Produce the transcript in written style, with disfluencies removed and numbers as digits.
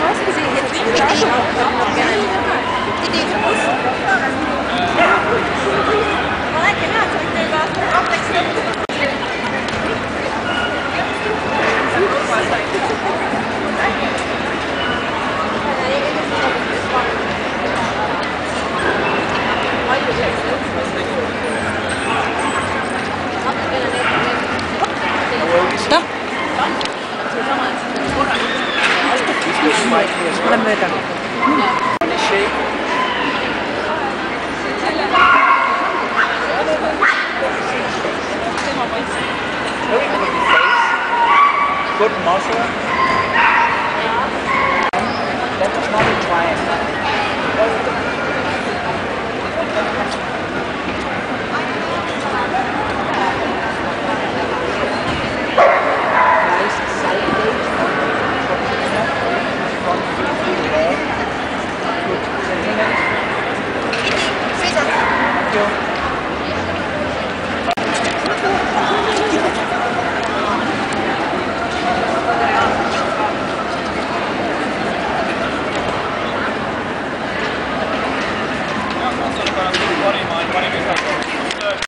was gesehen, jetzt nicht da schon noch gerne. Idee groß. Aber genau, zum Beispiel war es Abwechslung. Stop. Una meta. Good muscle. That is not a triangle. Thank you.